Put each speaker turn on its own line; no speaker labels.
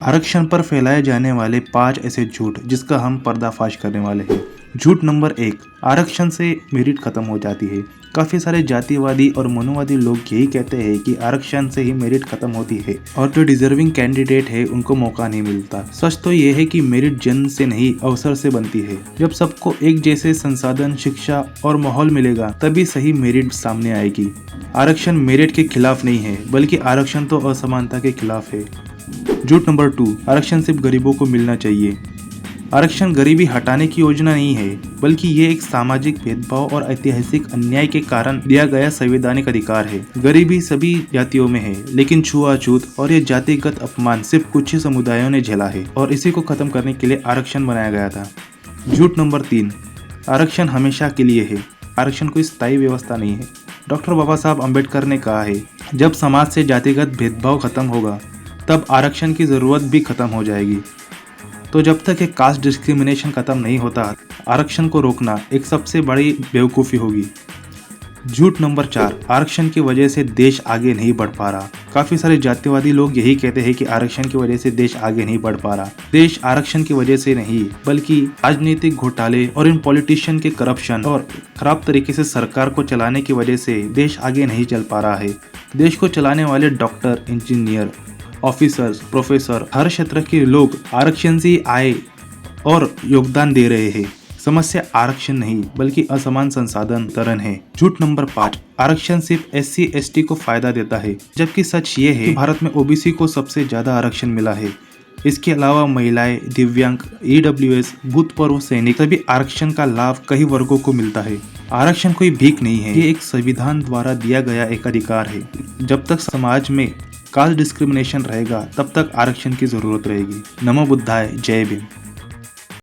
आरक्षण पर फैलाए जाने वाले 5 ऐसे झूठ जिसका हम पर्दाफाश करने वाले हैं। झूठ नंबर 1, आरक्षण से मेरिट खत्म हो जाती है। काफी सारे जातिवादी और मनोवादी लोग यही कहते हैं कि आरक्षण से ही मेरिट खत्म होती है और जो डिजर्विंग कैंडिडेट है उनको मौका नहीं मिलता। सच तो ये है कि मेरिट जन्म से नहीं अवसर से बनती है। जब सबको एक जैसे संसाधन, शिक्षा और माहौल मिलेगा तभी सही मेरिट सामने आएगी। आरक्षण मेरिट के खिलाफ नहीं है, बल्कि आरक्षण तो असमानता के खिलाफ है। झूठ नंबर 2, आरक्षण सिर्फ गरीबों को मिलना चाहिए। आरक्षण गरीबी हटाने की योजना नहीं है, बल्कि ये एक सामाजिक भेदभाव और ऐतिहासिक अन्याय के कारण दिया गया संवैधानिक अधिकार है। गरीबी सभी जातियों में है, लेकिन छुआछूत और ये जातिगत अपमान सिर्फ कुछ ही समुदायों ने झेला है और इसी को खत्म करने के लिए आरक्षण बनाया गया था। झूठ नंबर 3, आरक्षण हमेशा के लिए है। आरक्षण कोई स्थायी व्यवस्था नहीं है। डॉक्टर बाबा साहब अम्बेडकर ने कहा है, जब समाज से जातिगत भेदभाव खत्म होगा तब आरक्षण की जरूरत भी खत्म हो जाएगी। तो जब तक एक कास्ट डिस्क्रिमिनेशन खत्म नहीं होता, आरक्षण को रोकना एक सबसे बड़ी बेवकूफ़ी होगी। झूठ नंबर 4, आरक्षण की वजह से देश आगे नहीं बढ़ पा रहा। काफी सारे जातिवादी लोग यही कहते हैं कि आरक्षण की वजह से देश आगे नहीं बढ़ पा रहा। देश आरक्षण की वजह से नहीं, बल्कि राजनीतिक घोटाले और इन पॉलिटिशियन के करप्शन और खराब तरीके से सरकार को चलाने की वजह से देश आगे नहीं चल पा रहा है। देश को चलाने वाले डॉक्टर, इंजीनियर, ऑफिसर्स, प्रोफेसर, हर क्षेत्र के लोग आरक्षण से आए और योगदान दे रहे हैं। समस्या आरक्षण नहीं, बल्कि असमान संसाधन वितरण है। झूठ नंबर 5, आरक्षण सिर्फ SC ST को फायदा देता है, जबकि सच ये है कि भारत में OBC को सबसे ज्यादा आरक्षण मिला है। इसके अलावा महिलाएं, दिव्यांग, EWS, भूतपूर्व सैनिक सभी आरक्षण का लाभ कई वर्गों को मिलता है। आरक्षण कोई भीख नहीं है, ये एक संविधान द्वारा दिया गया एक अधिकार है। जब तक समाज में कास्ट डिस्क्रिमिनेशन रहेगा तब तक आरक्षण की जरूरत रहेगी। नमो बुद्धाय, जय भीम।